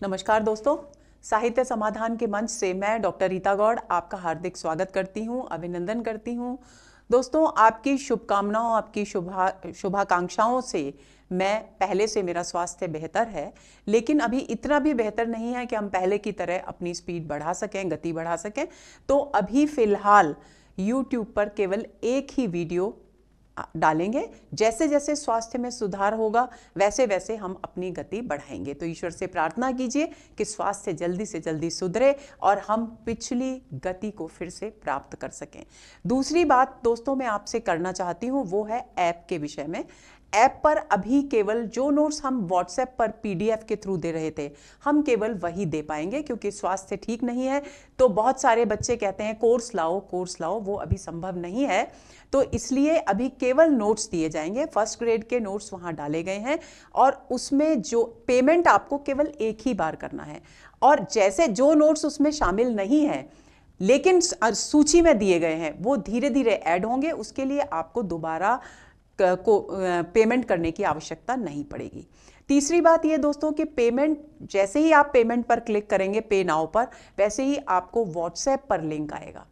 नमस्कार दोस्तों, साहित्य समाधान के मंच से मैं डॉक्टर रीता गौड़ आपका हार्दिक स्वागत करती हूँ, अभिनंदन करती हूँ। दोस्तों, आपकी शुभकामनाओं, आपकी शुभाकांक्षाओं से मैं पहले से मेरा स्वास्थ्य बेहतर है, लेकिन अभी इतना भी बेहतर नहीं है कि हम पहले की तरह अपनी स्पीड बढ़ा सकें, गति बढ़ा सकें। तो अभी फ़िलहाल YouTube पर केवल एक ही वीडियो डालेंगे। जैसे जैसे स्वास्थ्य में सुधार होगा वैसे वैसे हम अपनी गति बढ़ाएंगे। तो ईश्वर से प्रार्थना कीजिए कि स्वास्थ्य जल्दी से जल्दी सुधरे और हम पिछली गति को फिर से प्राप्त कर सकें। दूसरी बात दोस्तों मैं आपसे करना चाहती हूँ वो है ऐप के विषय में। ऐप पर अभी केवल जो नोट्स हम व्हाट्सएप पर PDF के थ्रू दे रहे थे, हम केवल वही दे पाएंगे क्योंकि स्वास्थ्य ठीक नहीं है। तो बहुत सारे बच्चे कहते हैं कोर्स लाओ, वो अभी संभव नहीं है। तो इसलिए अभी केवल नोट्स दिए जाएंगे। फर्स्ट ग्रेड के नोट्स वहाँ डाले गए हैं और उसमें जो पेमेंट आपको केवल एक ही बार करना है। और जैसे जो नोट्स उसमें शामिल नहीं है लेकिन सूची में दिए गए हैं वो धीरे धीरे ऐड होंगे, उसके लिए आपको दोबारा को पेमेंट करने की आवश्यकता नहीं पड़ेगी। तीसरी बात ये दोस्तों कि पेमेंट जैसे ही आप पेमेंट पर क्लिक करेंगे पे नाउ पर, वैसे ही आपको व्हाट्सएप पर लिंक आएगा।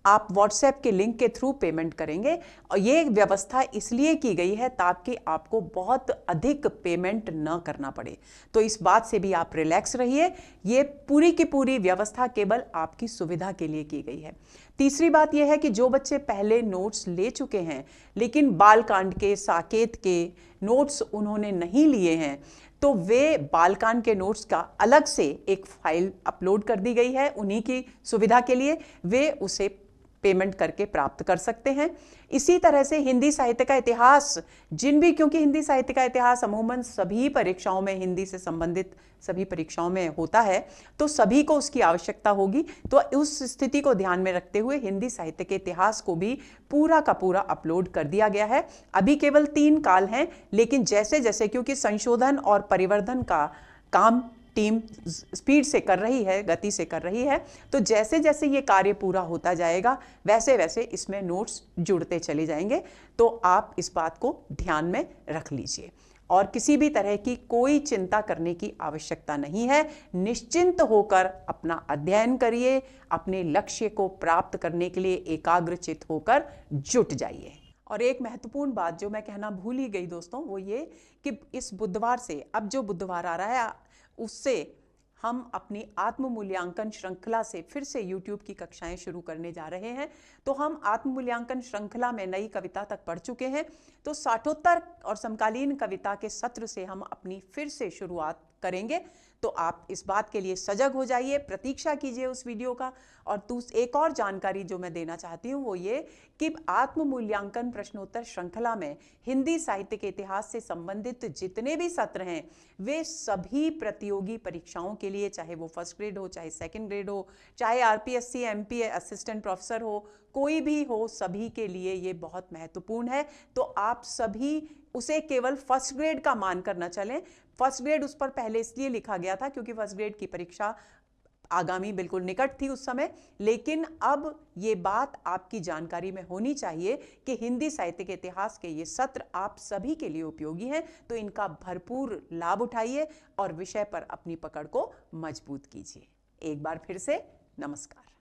आप व्हाट्सएप के लिंक के थ्रू पेमेंट करेंगे और ये व्यवस्था इसलिए की गई है ताकि आपको बहुत अधिक पेमेंट न करना पड़े। तो इस बात से भी आप रिलैक्स रहिए। ये पूरी की पूरी व्यवस्था केवल आपकी सुविधा के लिए की गई है। तीसरी बात यह है कि जो बच्चे पहले नोट्स ले चुके हैं लेकिन बालकांड के, साकेत के नोट्स उन्होंने नहीं लिए हैं, तो वे बालकांड के नोट्स का अलग से एक फाइल अपलोड कर दी गई है उन्हीं की सुविधा के लिए। वे उसे पेमेंट करके प्राप्त कर सकते हैं। इसी तरह से हिंदी साहित्य का इतिहास, क्योंकि हिंदी साहित्य का इतिहास अमूमन सभी परीक्षाओं में, हिंदी से संबंधित सभी परीक्षाओं में होता है, तो सभी को उसकी आवश्यकता होगी। तो उस स्थिति को ध्यान में रखते हुए हिंदी साहित्य के इतिहास को भी पूरा का पूरा अपलोड कर दिया गया है। अभी केवल 3 काल हैं, लेकिन जैसे जैसे क्योंकि संशोधन और परिवर्धन का काम टीम स्पीड से कर रही है, गति से कर रही है, तो जैसे जैसे ये कार्य पूरा होता जाएगा वैसे वैसे इसमें नोट्स जुड़ते चले जाएंगे। तो आप इस बात को ध्यान में रख लीजिए और किसी भी तरह की कोई चिंता करने की आवश्यकता नहीं है। निश्चिंत होकर अपना अध्ययन करिए, अपने लक्ष्य को प्राप्त करने के लिए एकाग्रचित होकर जुट जाइए। और एक महत्वपूर्ण बात जो मैं कहना भूल ही गई दोस्तों, वो ये कि इस बुधवार से, अब जो बुधवार आ रहा है उससे हम अपनी आत्म मूल्यांकन श्रृंखला से फिर से YouTube की कक्षाएं शुरू करने जा रहे हैं। तो हम आत्म मूल्यांकन श्रृंखला में नई कविता तक पढ़ चुके हैं, तो साठोत्तर और समकालीन कविता के सत्र से हम अपनी फिर से शुरुआत करेंगे। तो आप इस बात के लिए सजग हो जाइए, प्रतीक्षा कीजिए उस वीडियो का। और एक और जानकारी जो मैं देना चाहती हूँ वो ये कि आत्म मूल्यांकन प्रश्नोत्तर श्रृंखला में हिंदी साहित्य के इतिहास से संबंधित जितने भी सत्र हैं वे सभी प्रतियोगी परीक्षाओं के लिए, चाहे वो फर्स्ट ग्रेड हो, चाहे सेकंड ग्रेड हो, चाहे RPSC MP असिस्टेंट प्रोफेसर हो, कोई भी हो, सभी के लिए ये बहुत महत्वपूर्ण है। तो आप सभी उसे केवल फर्स्ट ग्रेड का मानकर न चलें। फर्स्ट ग्रेड उस पर पहले इसलिए लिखा गया था क्योंकि फर्स्ट ग्रेड की परीक्षा आगामी बिल्कुल निकट थी उस समय, लेकिन अब ये बात आपकी जानकारी में होनी चाहिए कि हिंदी साहित्य के इतिहास के ये सत्र आप सभी के लिए उपयोगी हैं। तो इनका भरपूर लाभ उठाइए और विषय पर अपनी पकड़ को मजबूत कीजिए। एक बार फिर से नमस्कार।